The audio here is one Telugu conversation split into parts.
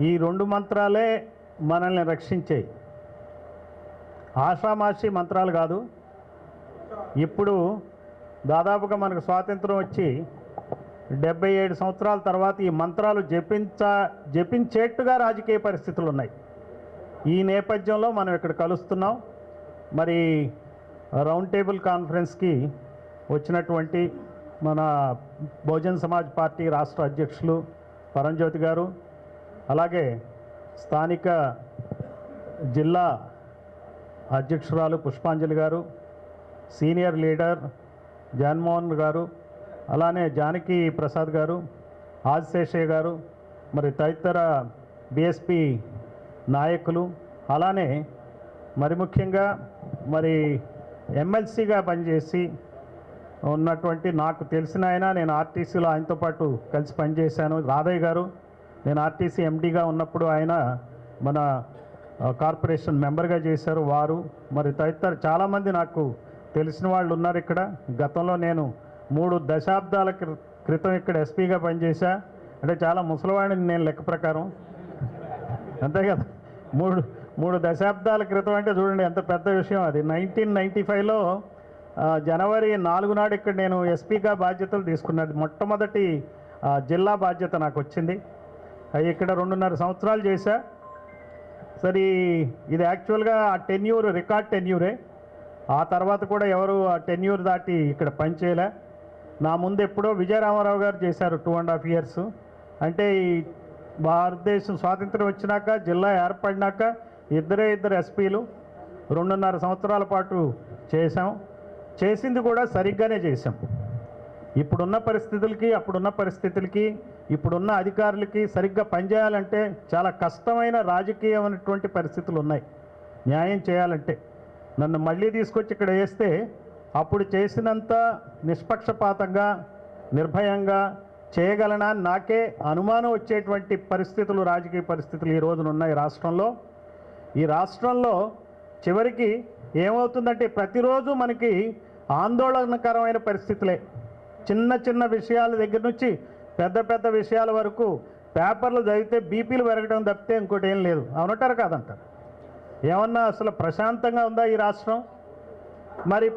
ఈ రెండు మంత్రాలే మనల్ని రక్షించాయి. ఆషామాషి మంత్రాలు కాదు. ఇప్పుడు దాదాపుగా మనకు స్వాతంత్రం వచ్చి 77 సంవత్సరాల తర్వాత ఈ మంత్రాలు జపించేట్టుగా రాజకీయ పరిస్థితులు ఉన్నాయి. ఈ నేపథ్యంలో మనం ఇక్కడ కలుస్తున్నాం. మరి రౌండ్ టేబుల్ కాన్ఫరెన్స్కి వచ్చినటువంటి మన బహుజన్ సమాజ్ పార్టీ రాష్ట్ర అధ్యక్షులు పరంజ్యోతి గారు, అలాగే స్థానిక జిల్లా అధ్యక్షురాలు పుష్పాంజలి గారు, సీనియర్ లీడర్ జగన్మోహన్ గారు, అలానే జానకి ప్రసాద్ గారు, ఆదిశేషయ్య గారు, మరి తదితర బీఎస్పీ నాయకులు, అలానే మరి ముఖ్యంగా మరి ఎమ్మెల్సీగా పనిచేసి ఉన్నటువంటి నాకు తెలిసిన ఆయన, నేను ఆర్టీసీలో ఆయనతో పాటు కలిసి పనిచేశాను, రాధయ్య గారు. నేను ఆర్టీసీ ఎండీగా ఉన్నప్పుడు ఆయన మన కార్పొరేషన్ మెంబర్గా చేశారు వారు. మరి తదితర చాలామంది నాకు తెలిసిన వాళ్ళు ఉన్నారు ఇక్కడ. గతంలో నేను 3 దశాబ్దాల క్రితం ఇక్కడ ఎస్పీగా పనిచేశా. అంటే చాలా ముసలివాడిని నేను లెక్క ప్రకారం, అంతే కదా. 3 దశాబ్దాల క్రితం అంటే చూడండి ఎంత పెద్ద విషయం అది. 1995లో జనవరి 4 నాడు ఇక్కడ నేను ఎస్పీగా బాధ్యతలు తీసుకున్నది. మొట్టమొదటి జిల్లా బాధ్యత నాకు వచ్చింది. ఇక్కడ 2.5 సంవత్సరాలు చేశా. సరే, ఇది యాక్చువల్గా ఆ టెన్యూర్ రికార్డ్ టెన్యూరే. ఆ తర్వాత కూడా ఎవరు ఆ టెన్యూర్ దాటి ఇక్కడ పనిచేయలే. నా ముందు ఎప్పుడో విజయరామారావు గారు చేశారు 2.5 years. అంటే ఈ భారతదేశం స్వాతంత్రం వచ్చినాక, జిల్లా ఏర్పడినాక ఇద్దరు ఎస్పీలు 2.5 సంవత్సరాల పాటు చేశాం. చేసింది కూడా సరిగ్గానే చేశాం. ఇప్పుడున్న పరిస్థితులకి, అప్పుడున్న పరిస్థితులకి, ఇప్పుడున్న అధికారులకి సరిగ్గా పనిచేయాలంటే చాలా కష్టమైన రాజకీయమైనటువంటి పరిస్థితులు ఉన్నాయి. న్యాయం చేయాలంటే నన్ను మళ్ళీ తీసుకొచ్చి ఇక్కడ వేస్తే అప్పుడు చేసినంత నిష్పక్షపాతంగా, నిర్భయంగా చేయగలనా నాకే అనుమానం వచ్చేటువంటి పరిస్థితులు, రాజకీయ పరిస్థితులు ఈ రోజున ఉన్నాయి రాష్ట్రంలో. ఈ రాష్ట్రంలో చివరికి ఏమవుతుందంటే ప్రతిరోజు మనకి ఆందోళనకరమైన పరిస్థితులే. చిన్న విషయాల దగ్గర నుంచి పెద్ద విషయాల వరకు పేపర్లు చదివితే బీపీలు పెరగడం తప్పితే ఇంకోటి ఏం లేదు. అవునంటారు కాదంటారు? ఏమన్నా అసలు ప్రశాంతంగా ఉందా ఈ రాష్ట్రం? మరి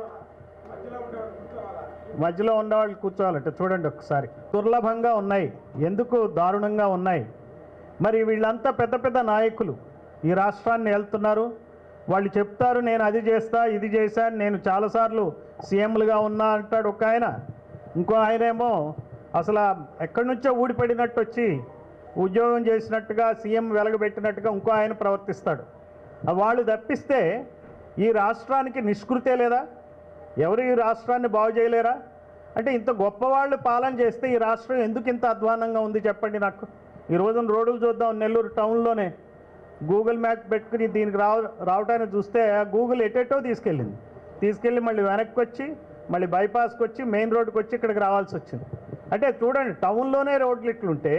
మధ్యలో ఉన్నవాళ్ళు కూర్చోవాలంటే చూడండి ఒకసారి. దుర్లభంగా ఉన్నాయి. ఎందుకు దారుణంగా ఉన్నాయి? మరి వీళ్ళంతా పెద్ద నాయకులు ఈ రాష్ట్రాన్ని వెళ్తున్నారు. వాళ్ళు చెప్తారు నేను అది చేస్తా, ఇది చేశాను, నేను చాలాసార్లు సీఎంలుగా ఉన్నా అంటాడు ఒక ఆయన. ఇంకో ఆయనేమో అసలు ఎక్కడి నుంచో ఊడిపడినట్టు వచ్చి ఉద్యోగం చేసినట్టుగా, సీఎం వెలగబెట్టినట్టుగా ఇంకో ఆయన ప్రవర్తిస్తాడు. వాళ్ళు తప్పిస్తే ఈ రాష్ట్రానికి నిష్కృతే లేదా? ఎవరు ఈ రాష్ట్రాన్ని బాగు చేయలేరా? అంటే ఇంత గొప్పవాళ్ళు పాలన చేస్తే ఈ రాష్ట్రం ఎందుకు ఇంత అధ్వానంగా ఉంది చెప్పండి నాకు. ఈ రోజున రోడ్లు చూద్దాం, నెల్లూరు టౌన్లోనే గూగుల్ మ్యాప్ పెట్టుకుని దీనికి రావటానికి చూస్తే గూగుల్ ఎటెటో తీసుకెళ్ళి మళ్ళీ వెనక్కి వచ్చి మళ్ళీ బైపాస్కి వచ్చి మెయిన్ రోడ్కి వచ్చి ఇక్కడికి రావాల్సి వచ్చింది. అంటే చూడండి, టౌన్లోనే రోడ్లు ఎట్లుంటే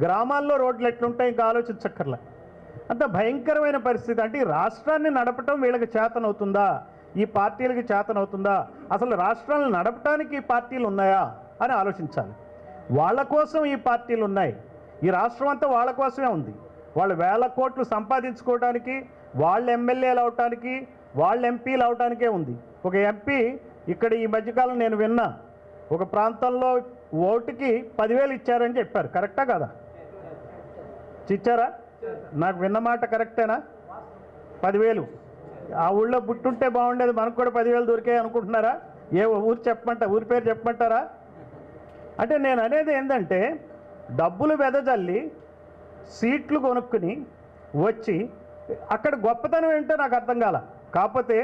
గ్రామాల్లో రోడ్లు ఎట్లుంటాయి ఇంకా ఆలోచించక్కర్లా. అంత భయంకరమైన పరిస్థితి. అంటే ఈ రాష్ట్రాన్ని నడపటం వీళ్ళకి చేతనవుతుందా? ఈ పార్టీలకి చేతనవుతుందా? అసలు రాష్ట్రాలను నడపటానికి ఈ పార్టీలు ఉన్నాయా అని ఆలోచించాలి. వాళ్ళ కోసం ఈ పార్టీలు ఉన్నాయి. ఈ రాష్ట్రం అంతా వాళ్ళ కోసమే ఉంది. వాళ్ళు వేల కోట్లు సంపాదించుకోవడానికి, వాళ్ళ ఎమ్మెల్యేలు అవటానికి, వాళ్ళ ఎంపీలు అవటానికే ఉంది. ఒక ఎంపీ ఇక్కడ ఈ మధ్యకాలం నేను విన్నా, ఒక ప్రాంతంలో ఓటుకి 10,000 ఇచ్చారని చెప్పారు. కరెక్టా కదా? ఇచ్చారా? నాకు విన్న మాట కరెక్టేనా? 10,000 ఆ ఊళ్ళో పుట్టుంటే బాగుండేది, మనకు కూడా 10,000 దొరికాయి అనుకుంటున్నారా? ఊరి పేరు చెప్పమంటారా? అంటే నేను అనేది ఏంటంటే డబ్బులు వెదజల్లి సీట్లు కొనుక్కుని వచ్చి అక్కడ గొప్పతనం ఏంటో నాకు అర్థం కాల. కాకపోతే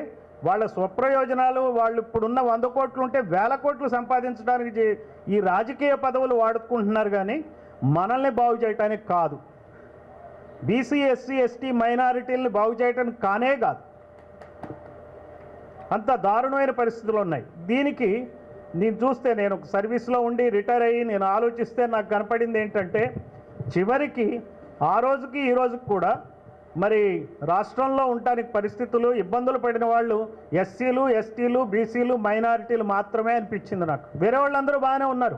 వాళ్ళ స్వప్రయోజనాలు, వాళ్ళు ఇప్పుడున్న 100 కోట్లు ఉంటే 1000 కోట్లు సంపాదించడానికి ఈ రాజకీయ పదవులు వాడుకుంటున్నారు, కానీ మనల్ని బాగు చేయటానికి కాదు. బీసీ, ఎస్సీ, ఎస్టీ మైనారిటీలను బాగు చేయటానికి కానే కాదు. అంత దారుణమైన పరిస్థితులు ఉన్నాయి. దీనికి నేను చూస్తే, నేను ఒక సర్వీస్లో ఉండి రిటైర్ అయ్యి నేను ఆలోచిస్తే నాకు కనపడింది ఏంటంటే, చివరికి ఆ రోజుకి ఈ రోజుకి కూడా మరి రాష్ట్రంలో ఉండటానికి పరిస్థితులు, ఇబ్బందులు పడిన వాళ్ళు ఎస్సీలు, ఎస్టీలు, బీసీలు, మైనారిటీలు మాత్రమే అనిపించింది నాకు. వేరే వాళ్ళందరూ బాగానే ఉన్నారు.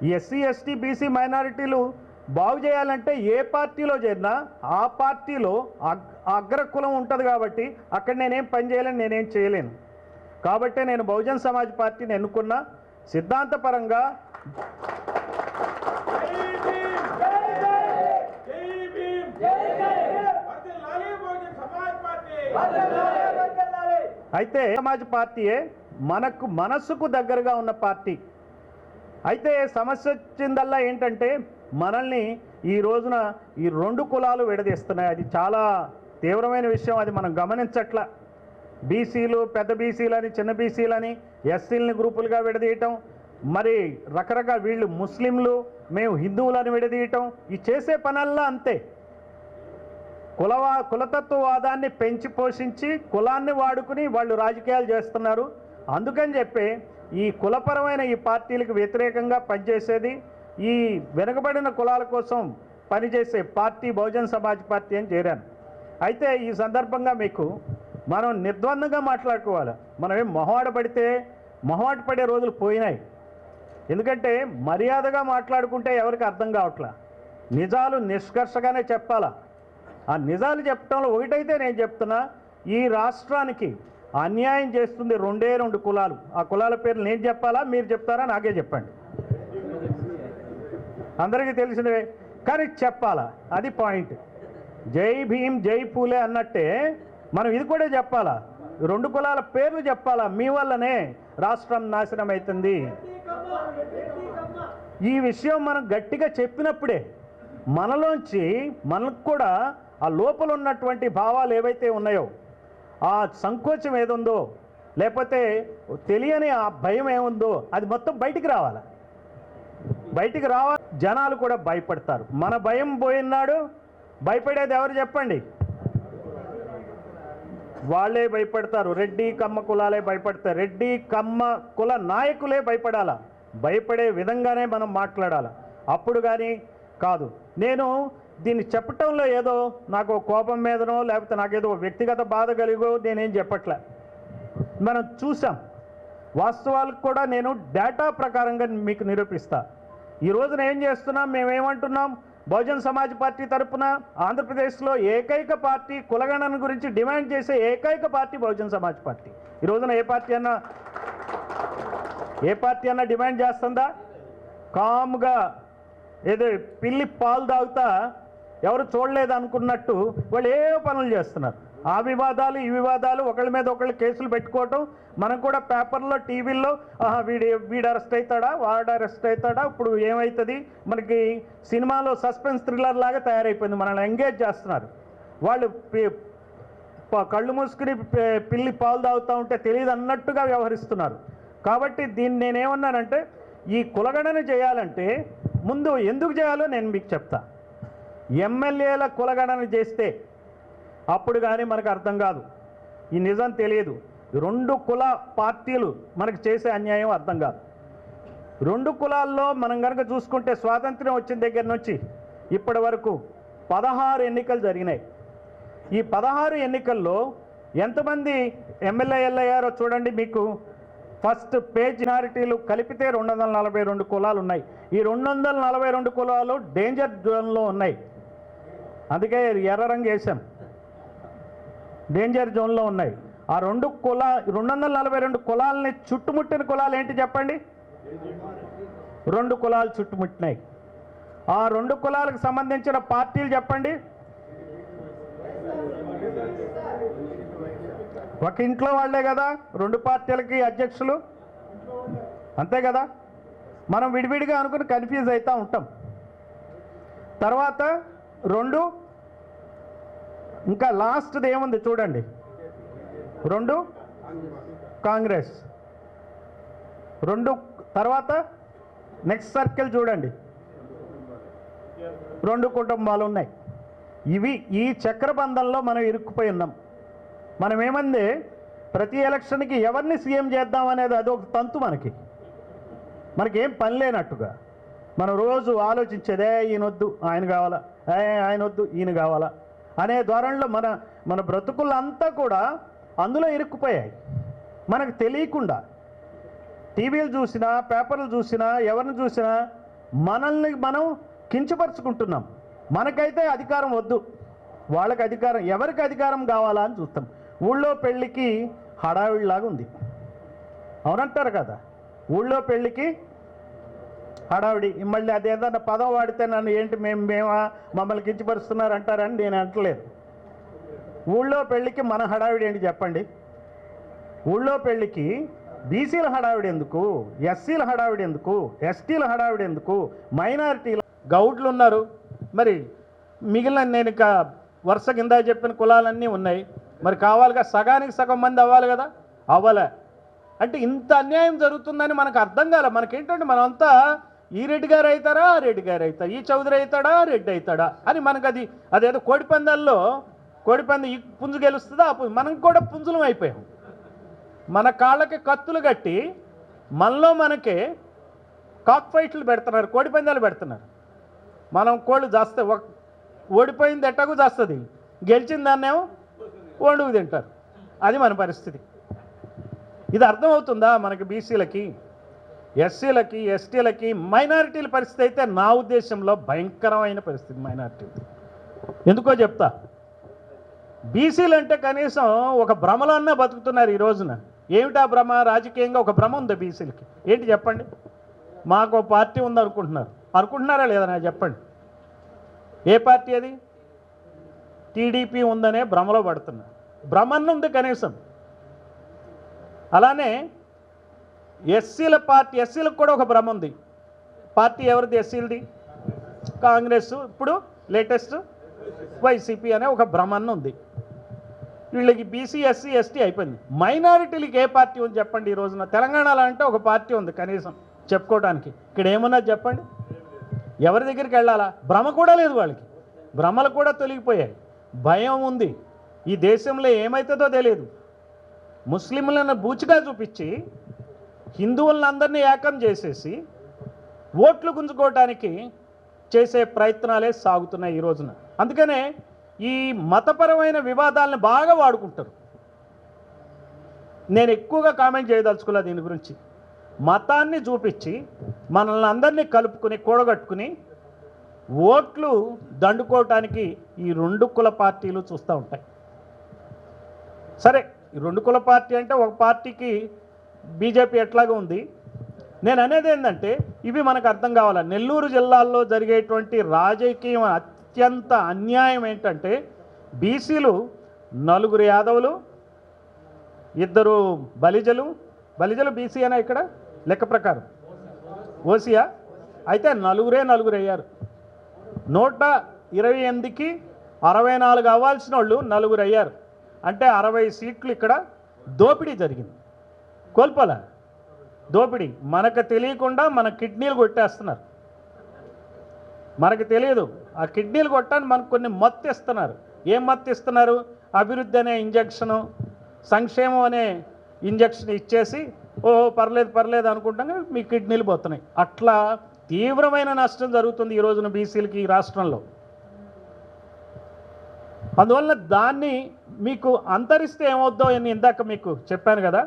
ఈ ఎస్సీ, ఎస్టీ, బీసీ మైనారిటీలు బాగు చేయాలంటే ఏ పార్టీలో చేరినా ఆ పార్టీలో అగ్రకులం ఉంటుంది కాబట్టి అక్కడ నేనేం పని చేయలేను, నేనేం చేయలేను. కాబట్టి నేను బహుజన్ సమాజ్ పార్టీని ఎన్నుకున్నా. సిద్ధాంతపరంగా అయితే సమాజ్ పార్టీయే మనసుకు దగ్గరగా ఉన్న పార్టీ. అయితే సమస్య వచ్చిందల్లా ఏంటంటే మనల్ని ఈ రోజున ఈ రెండు కులాలు విడదీస్తున్నాయి. అది చాలా తీవ్రమైన విషయం. అది మనం గమనించట్ల. బీసీలు, పెద్ద బీసీలని, చిన్న బీసీలని, ఎస్సీలని గ్రూపులుగా విడదీయటం, మరి రకరకాల వీళ్ళు ముస్లింలు, మేము హిందువులను విడదీయటం, ఈ చేసే పనల్లా అంతే. కులతత్వవాదాన్ని పెంచి పోషించి కులాన్ని వాడుకుని వాళ్ళు రాజకీయాలు చేస్తున్నారు. అందుకని చెప్పి ఈ కులపరమైన ఈ పార్టీలకు వ్యతిరేకంగా పనిచేసేది, ఈ వెనుకబడిన కులాల కోసం పనిచేసే పార్టీ బహుజన్ సమాజ్ పార్టీ అని చేరాను. అయితే ఈ సందర్భంగా మీకు మనం నిర్ద్వందంగా మాట్లాడుకోవాలి. మనం ఏం మొహమాట పడే రోజులు పోయినాయి. ఎందుకంటే మర్యాదగా మాట్లాడుకుంటే ఎవరికి అర్థం కావట్లా. నిజాలు నిష్కర్షగానే చెప్పాలా. ఆ నిజాలు చెప్పడంలో ఒకటైతే నేను చెప్తున్నా, ఈ రాష్ట్రానికి అన్యాయం చేస్తుంది రెండు కులాలు. ఆ కులాల పేర్లు నేను చెప్పాలా, మీరు చెప్తారా? నాకే చెప్పండి. అందరికీ తెలిసినవే కానీ చెప్పాలా, అది పాయింట్. జై భీమ్ జై పూలే అన్నట్టే మనం ఇది కూడా చెప్పాలా. రెండు కులాల పేర్లు చెప్పాలా. మీ వల్లనే రాష్ట్రం నాశనం అవుతుంది. ఈ విషయం మనం గట్టిగా చెప్పినప్పుడే మనలోంచి మనకు కూడా ఆ లోపల ఉన్నటువంటి భావాలు ఏవైతే ఉన్నాయో, ఆ సంకోచం ఏదుందో, లేకపోతే తెలియని ఆ భయం ఏముందో అది మొత్తం బయటికి రావాలి. జనాలు కూడా భయపడతారు. మన భయం పోయినాడు. భయపడేది ఎవరు చెప్పండి? వాళ్ళే భయపడతారు. రెడ్డి కమ్మ కులాలే భయపడతారు. రెడ్డి కమ్మ కుల నాయకులే భయపడాలా. భయపడే విధంగానే మనం మాట్లాడాలి. అప్పుడు కానీ కాదు. నేను దీన్ని చెప్పటంలో ఏదో నాకు కోపం మీదనో లేకపోతే నాకేదో వ్యక్తిగత బాధ కలిగో నేనేం చెప్పట్లే. మనం చూసాం. వాస్తవాలకు కూడా నేను డేటా ప్రకారంగా మీకు నిరూపిస్తా. ఈ రోజున ఏం చేస్తున్నాం, మేమేమంటున్నాం, బహుజన్ సమాజ్ పార్టీ తరఫున ఆంధ్రప్రదేశ్లో ఏకైక పార్టీ కులగణన గురించి డిమాండ్ చేసే ఏకైక పార్టీ బహుజన్ సమాజ్ పార్టీ. ఈ రోజున ఏ పార్టీ అన్నా డిమాండ్ చేస్తుందా? కామ్గా ఏదో పిల్లి పాలు తాగుతా ఎవరు చూడలేదు అనుకున్నట్టు వాళ్ళు ఏ పనులు చేస్తున్నారు. ఆ వివాదాలు ఈ వివాదాలు, ఒకళ్ళ మీద ఒకళ్ళు కేసులు పెట్టుకోవటం. మనం కూడా పేపర్లో టీవీల్లో వీడు అరెస్ట్ అవుతాడా, వాడు అరెస్ట్ అవుతాడా, ఇప్పుడు ఏమవుతుంది, మనకి సినిమాలో సస్పెన్స్ థ్రిల్లర్ లాగా తయారైపోయింది. మనల్ని ఎంగేజ్ చేస్తున్నారు. వాళ్ళు కళ్ళు మూసుకుని పిల్లి పాలు తాగుతూ ఉంటే తెలియదు అన్నట్టుగా వ్యవహరిస్తున్నారు. కాబట్టి దీన్ని నేనేమన్నానంటే, ఈ కులగణన చేయాలంటే ముందు ఎందుకు చేయాలో నేను మీకు చెప్తా. ఎమ్మెల్యేల కులగణన చేస్తే అప్పుడు కానీ మనకు అర్థం కాదు. ఈ నిజం తెలియదు. రెండు కుల పార్టీలు మనకు చేసే అన్యాయం అర్థం కాదు. రెండు కులాల్లో మనం కనుక చూసుకుంటే స్వాతంత్ర్యం వచ్చిన దగ్గర నుంచి ఇప్పటి వరకు 16 ఎన్నికలు జరిగినాయి. ఈ 16 ఎన్నికల్లో ఎంతమంది ఎమ్మెల్యేలు అయ్యారో చూడండి. మీకు ఫస్ట్ పేజ్ మైనారిటీలు కలిపితే 242 కులాలు ఉన్నాయి. ఈ 242 కులాలు డేంజర్ జోన్లో ఉన్నాయి. అందుకే ఎర్ర రంగు వేసాం. డేంజర్ జోన్లో ఉన్నాయి. ఆ 242 కులాలని చుట్టుముట్టిన కులాలు ఏంటి చెప్పండి? 2 కులాలు చుట్టుముట్టినాయి. ఆ 2 కులాలకు సంబంధించిన పార్టీలు చెప్పండి. ఒక ఇంట్లో వాళ్ళే కదా 2 పార్టీలకి అధ్యక్షులు, అంతే కదా. మనం విడివిడిగా అనుకుని కన్ఫ్యూజ్ అవుతూ ఉంటాం. తర్వాత 2 ఇంకా లాస్ట్ది ఏముంది చూడండి, 2 కాంగ్రెస్, 2 తర్వాత నెక్స్ట్ సర్కిల్ చూడండి, 2 కుటుంబాలు ఉన్నాయి. ఈ చక్రబంధంలో మనం ఇరుక్కుపోయి ఉన్నాం. మనం ఏమంది ప్రతి ఎలక్షన్కి ఎవరిని సీఎం చేద్దాం అనేది అదొక తంతు. మనకేం పని లేనట్టుగా మనం రోజు ఆలోచించేదే ఈయనొద్దు ఆయన కావాలా, ఆయనొద్దు ఈయన కావాలా అనే ధోరణిలో మన బ్రతుకులంతా కూడా అందులో ఇరుక్కుపోయాయి. మనకు తెలియకుండా టీవీలు చూసినా, పేపర్లు చూసినా, ఎవరిని చూసినా మనల్ని మనం కించపరుచుకుంటున్నాం. మనకైతే అధికారం వద్దు, వాళ్ళకి అధికారం, ఎవరికి అధికారం కావాలా అని చూస్తాం. ఊళ్ళో పెళ్ళికి హడావిడిలాగా ఉంది, అవునంటారు కదా, ఊళ్ళో పెళ్ళికి హడావిడి. మళ్ళీ అదేదన్నా పదం వాడితే నన్ను ఏంటి మేమా మమ్మల్ని కించపరుస్తున్నారు అంటారని నేను అంటలేదు. ఊళ్ళో పెళ్ళికి మన హడావిడి ఏంటి చెప్పండి? ఊళ్ళో పెళ్ళికి బీసీల హడావిడి ఎందుకు, ఎస్సీల హడావిడి ఎందుకు, ఎస్టీల హడావిడి ఎందుకు, మైనారిటీల గౌడ్లు ఉన్నారు, మరి మిగిలిన నేను ఇక వరుస కింద చెప్పిన కులాలన్నీ ఉన్నాయి, మరి కావాలిగా, సగానికి సగం మంది అవ్వాలి కదా, అవ్వలే. అంటే ఇంత అన్యాయం జరుగుతుందని మనకు అర్థం కాలే. మనకేంటంటే మనమంతా ఈ రెడ్డి గారు అవుతారా, ఆ రెడ్డి గారు అవుతారా, ఈ చౌదరి అవుతాడా, రెడ్డి అవుతాడా అని మనకు అదేదో కోడిపందాల్లో కోడిపంది ఈ పుంజు గెలుస్తుందా, మనం కూడా పుంజులం అయిపోయాం. మన కాళ్ళకి కత్తులు కట్టి మనకే కాక్ ఫైట్లు పెడుతున్నారు, కోడిపందాలు పెడుతున్నారు. మనం కోళ్ళు జాస్తే ఓడిపోయింది ఎట్టకు జాస్తుంది, గెలిచిన దాన్నేమో వండుకు తింటారు. అది మన పరిస్థితి. ఇది అర్థమవుతుందా మనకి? బీసీలకి, ఎస్సీలకి, ఎస్టీలకి, మైనారిటీల పరిస్థితి అయితే నా ఉద్దేశంలో భయంకరమైన పరిస్థితి మైనారిటీ. ఎందుకో చెప్తా. బీసీలు అంటే కనీసం ఒక భ్రమలో అన్నా బతుకుతున్నారు ఈ రోజున. ఏమిటా భ్రమ? రాజకీయంగా ఒక భ్రమ ఉంది బీసీలకి. ఏంటి చెప్పండి? మాకు పార్టీ ఉంది అనుకుంటున్నారా లేదా నాకు చెప్పండి. ఏ పార్టీ అది? టీడీపీ ఉందనే భ్రమలో పడుతున్నారు. భ్రమన్న ఉంది కనీసం. అలానే ఎస్సీలకు కూడా ఒక భ్రమ ఉంది. పార్టీ ఎవరిది? ఎస్సీలది కాంగ్రెస్, ఇప్పుడు లేటెస్ట్ వైసీపీ అనే ఒక భ్రమన్న ఉంది. వీళ్ళకి బీసీ, ఎస్సీ, ఎస్టీ అయిపోయింది. మైనారిటీలకి ఏ పార్టీ ఉంది చెప్పండి ఈ రోజున? తెలంగాణలో అంటే ఒక పార్టీ ఉంది కనీసం చెప్పుకోవడానికి. ఇక్కడ ఏమున్నది చెప్పండి? ఎవరి దగ్గరికి వెళ్ళాలా? భ్రమ కూడా లేదు వాళ్ళకి. భ్రమలు కూడా తొలగిపోయాయి. భయం ఉంది. ఈ దేశంలో ఏమవుతుందో తెలియదు. ముస్లింలను బూచిగా చూపించి హిందువులందరినీ ఏకం చేసేసి ఓట్లు గుంజుకోవడానికి చేసే ప్రయత్నాలే సాగుతున్నాయి ఈ రోజున. అందుకనే ఈ మతపరమైన వివాదాలను బాగా వాడుకుంటారు. నేను ఎక్కువగా కామెంట్ చేయదలుచుకోలే దీని గురించి. మతాన్ని చూపించి మనల్ని అందరినీ కలుపుకుని కూడగట్టుకుని ఓట్లు దండుకోవటానికి ఈ రెండు కుల పార్టీలు చూస్తూ ఉంటాయి. సరే, ఈ రెండు కుల పార్టీ అంటే ఒక పార్టీకి బీజేపీ ఎట్లాగా ఉంది. నేను అనేది ఏంటంటే ఇవి మనకు అర్థం కావాలి. నెల్లూరు జిల్లాల్లో జరిగేటువంటి రాజకీయం అత్యంత అన్యాయం ఏంటంటే బీసీలు 4 యాదవులు, 2 బలిజలు బీసీ అనే ఇక్కడ లెక్క ప్రకారం ఓసియా అయితే 4 అయ్యారు. 128కి 64 అవ్వాల్సిన వాళ్ళు 4 అయ్యారు. అంటే 60 సీట్లు ఇక్కడ దోపిడీ జరిగింది. కోల్పోల దోపిడీ. మనకు తెలియకుండా మన కిడ్నీలు కొట్టేస్తున్నారు. మనకు తెలియదు. ఆ కిడ్నీలు కొట్టడానికి మనకు కొన్ని మత్తు ఇస్తున్నారు. ఏం మత్తు ఇస్తున్నారు? అభివృద్ధి అనే ఇంజక్షను, సంక్షేమం అనే ఇంజక్షన్ ఇచ్చేసి పర్లేదు అనుకుంటాం, మీ కిడ్నీలు పోతున్నాయి. అట్లా తీవ్రమైన నష్టం జరుగుతుంది ఈ రోజున బీసీలకి ఈ రాష్ట్రంలో. అందువల్ల దాన్ని మీకు అంతరిస్తే ఏమవుద్దో అని ఇందాక మీకు చెప్పాను కదా,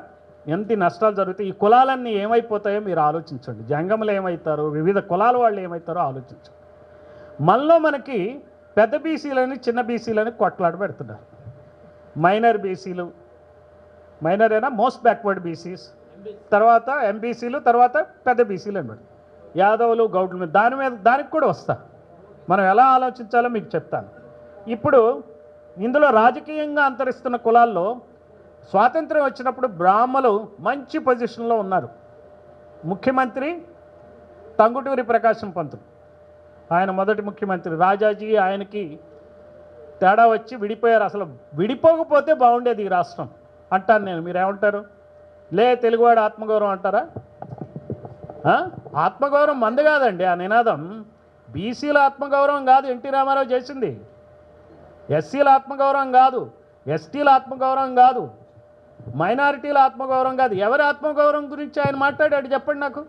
ఎంత నష్టాలు జరుగుతాయి. ఈ కులాలన్నీ ఏమైపోతాయో మీరు ఆలోచించండి. జంగములు ఏమవుతారో, వివిధ కులాల వాళ్ళు ఏమవుతారో ఆలోచించండి. మనలో మనకి పెద్ద బీసీలని చిన్న బీసీలని కొట్లాడ పెడుతున్నారు. మైనర్ బీసీలు, మైనర్ అయినా మోస్ట్ బ్యాక్వర్డ్ బీసీస్, తర్వాత ఎంబీసీలు, తర్వాత పెద్ద బీసీలు అనమాట. యాదవులు, గౌడ్ల మీద దానికి కూడా వస్తా. మనం ఎలా ఆలోచించాలో మీకు చెప్తాను. ఇప్పుడు ఇందులో రాజకీయంగా అంతరిస్తున్న కులాల్లో స్వాతంత్ర్యం వచ్చినప్పుడు బ్రాహ్మలు మంచి పొజిషన్లో ఉన్నారు. ముఖ్యమంత్రి టంగుటూరి ప్రకాశం పంతులు, ఆయన మొదటి ముఖ్యమంత్రి. రాజాజీ ఆయనకి తేడా వచ్చి విడిపోయారు. అసలు విడిపోకపోతే బాగుండేది ఈ రాష్ట్రం అంటాను నేను. మీరేమంటారు? తెలుగువాడు ఆత్మగౌరవం అంటారా? ఆత్మగౌరవం మంది కాదండి. ఆ నినాదం బీసీల ఆత్మగౌరవం కాదు ఎన్టీ రామారావు చేసింది. ఎస్సీల ఆత్మగౌరవం కాదు, ఎస్టీల ఆత్మగౌరవం కాదు, మైనారిటీల ఆత్మగౌరవం కాదు. ఎవరి ఆత్మగౌరవం గురించి ఆయన మాట్లాడాడు చెప్పండి నాకు.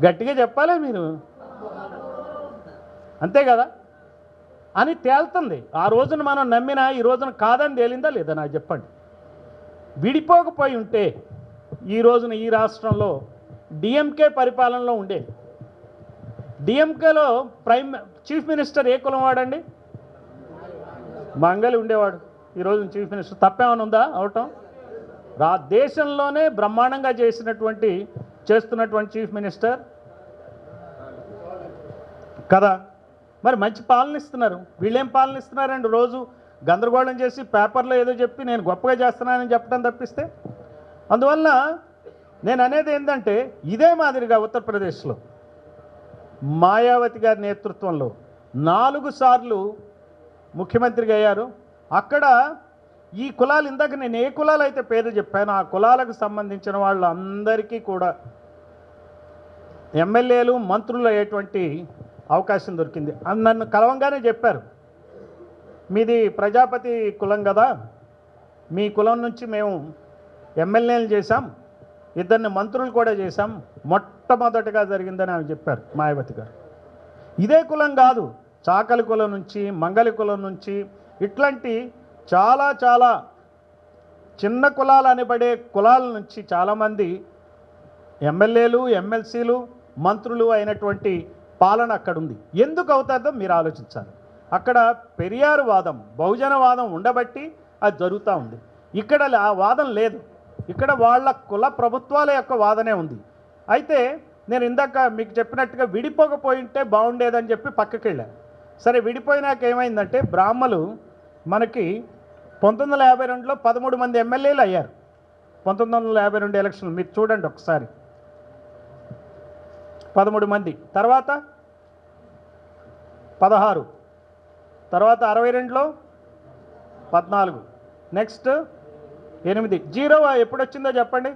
గట్టిగా చెప్పాలి మీరు, అంతే కదా అని తేలుతుంది. ఆ రోజున మనం నమ్మినా ఈ రోజున కాదని తేలిందా లేదా నాకు చెప్పండి. విడిపోకపోయి ఉంటే ఈ రోజున ఈ రాష్ట్రంలో డిఎంకే పరిపాలనలో ఉండేది. డిఎంకేలో చీఫ్ మినిస్టర్ ఏ కులం వాడండి? మంగలి ఉండేవాడు. ఈరోజు చీఫ్ మినిస్టర్ తప్పేమైనా ఉందా అవటం? దేశంలోనే బ్రహ్మాండంగా చేస్తున్నటువంటి చీఫ్ మినిస్టర్ కదా. మరి మంచి పాలన ఇస్తున్నారు. వీళ్ళేం పాలన ఇస్తున్నారండి? రోజు గందరగోళం చేసి పేపర్లో ఏదో చెప్పి నేను గొప్పగా చేస్తున్నానని చెప్పడం తప్పిస్తే. అందువల్ల నేను అనేది ఏంటంటే, ఇదే మాదిరిగా ఉత్తరప్రదేశ్లో మాయావతి గారి నేతృత్వంలో 4 సార్లు ముఖ్యమంత్రిగా అయ్యారు. అక్కడ ఈ కులాలు, ఇందాక నేను ఏ కులాలు అయితే పేరు చెప్పానో ఆ కులాలకు సంబంధించిన వాళ్ళందరికీ కూడా ఎమ్మెల్యేలు, మంత్రులు అయ్యేటువంటి అవకాశం దొరికింది. నన్ను కలవంగానే చెప్పారు, మీది ప్రజాపతి కులం కదా, మీ కులం నుంచి మేము ఎమ్మెల్యేలు చేశాం, 2 మంత్రులు కూడా చేశాం, మొట్టమొదటిగా జరిగిందని ఆమె చెప్పారు మాయావతి గారు. ఇదే కులం కాదు, చాకలి కులం నుంచి, మంగలి కులం నుంచి, ఇట్లాంటి చాలా చాలా చిన్న కులాలు అనబడే కులాల నుంచి చాలామంది ఎమ్మెల్యేలు, ఎమ్మెల్సీలు, మంత్రులు అయినటువంటి పాలన అక్కడ ఉంది. ఎందుకు అవుతుందో మీరు ఆలోచించాలి. అక్కడ పెరియారు వాదం, బహుజనవాదం ఉండబట్టి అది జరుగుతూ ఉంది. ఇక్కడ ఆ వాదం లేదు. ఇక్కడ వాళ్ళ కుల ప్రభుత్వాల యొక్క వాదనే ఉంది. అయితే నేను ఇందాక మీకు చెప్పినట్టుగా విడిపోకపోయింటే బాగుండేదని చెప్పి పక్కకి వెళ్ళాను. సరే, విడిపోయినాక ఏమైందంటే, బ్రాహ్మలు మనకి 1952లో 13 మంది ఎమ్మెల్యేలు అయ్యారు. 1952 ఎలక్షన్లు మీరు చూడండి ఒకసారి, 13 మంది, తర్వాత 16, తర్వాత 62లో 14, నెక్స్ట్ 8. జీరో ఎప్పుడు వచ్చిందో చెప్పండి?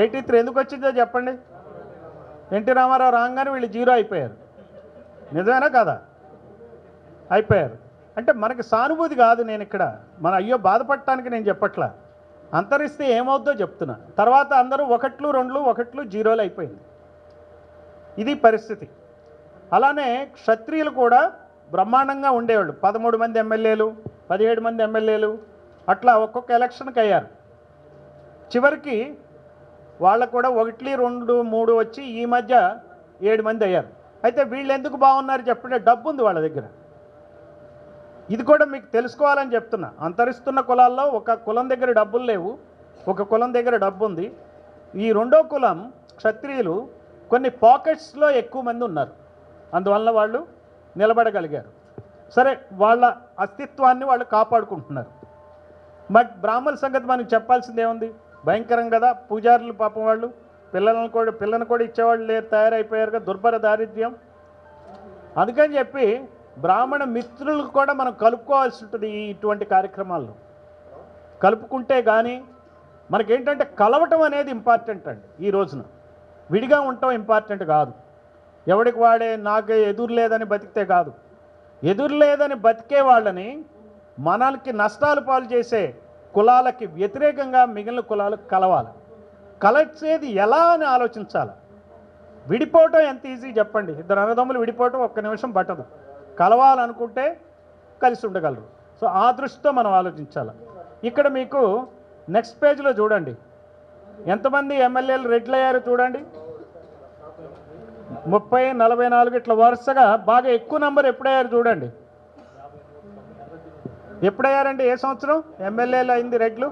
83 ఎందుకు వచ్చిందో చెప్పండి? ఎన్టీ రామారావు రాగానే వీళ్ళు జీరో అయిపోయారు. నిజమేనా కదా? అయిపోయారు. అంటే మనకి సానుభూతి కాదు. నేను ఇక్కడ అయ్యో బాధపడటానికి నేను చెప్పట్లా, అంతరిస్తే ఏమవుద్దో చెప్తున్నా. తర్వాత అందరూ 1, 2, 1, 0 అయిపోయింది. ఇది పరిస్థితి. అలానే క్షత్రియులు కూడా బ్రహ్మాండంగా ఉండేవాళ్ళు. 13 మంది ఎమ్మెల్యేలు, 17 మంది ఎమ్మెల్యేలు, అట్లా ఒక్కొక్క ఎలక్షన్కి అయ్యారు. చివరికి వాళ్ళకు కూడా 1, 2, 3 వచ్చి ఈ మధ్య 7 మంది అయ్యారు. అయితే వీళ్ళు ఎందుకు బాగున్నారు చెప్పండి? డబ్బు ఉంది వాళ్ళ దగ్గర. ఇది కూడా మీకు తెలుసుకోవాలని చెప్తున్నా. అంతరిస్తున్న కులాల్లో ఒక కులం దగ్గర డబ్బులు లేవు, ఒక కులం దగ్గర డబ్బు ఉంది. ఈ రెండో కులం క్షత్రియులు కొన్ని పాకెట్స్లో ఎక్కువ మంది ఉన్నారు. అందువల్ల వాళ్ళు నిలబడగలిగారు. సరే, వాళ్ళ అస్తిత్వాన్ని వాళ్ళు కాపాడుకుంటున్నారు. బట్ బ్రాహ్మణ సంగతి మనకు చెప్పాల్సింది ఏముంది? భయంకరం కదా. పూజారులు పాపం వాళ్ళు పిల్లను కూడా ఇచ్చేవాళ్ళు లేరు, తయారైపోయారు కదా, దుర్భర దారిద్ర్యం. అందుకని చెప్పి బ్రాహ్మణ మిత్రులు కూడా మనం కలుపుకోవాల్సి ఉంటుంది. ఇటువంటి కార్యక్రమాల్లో కలుపుకుంటే కానీ మనకేంటంటే కలవటం అనేది ఇంపార్టెంట్ అండి. ఈ రోజున విడిగా ఉండటం ఇంపార్టెంట్ కాదు. ఎవడికి వాడే నాకు ఎదురు లేదని బతికితే కాదు. ఎదురు లేదని బతికే వాళ్ళని, మనకి నష్టాలు పాలు చేసే కులాలకి వ్యతిరేకంగా మిగిలిన కులాలు కలవాలి. కలిసేది ఎలా అని ఆలోచించాలి. విడిపోవటం ఎంత ఈజీ చెప్పండి? 2 అన్నదమ్ములు విడిపోవటం 1 నిమిషం పట్టదు. కలవాలనుకుంటే కలిసి ఉండగలరు. సో ఆ దృష్టితో మనం ఆలోచించాలి. ఇక్కడ మీకు నెక్స్ట్ పేజ్లో చూడండి, ఎంతమంది ఎమ్మెల్యేలు రెడ్లు అయ్యారు చూడండి. 30, 44 ఇట్లా వరుసగా బాగా ఎక్కువ నెంబర్ ఎప్పుడయ్యారు చూడండి. ఎప్పుడయ్యారండి? ఏ సంవత్సరం ఎమ్మెల్యేలు అయింది రెడ్లు?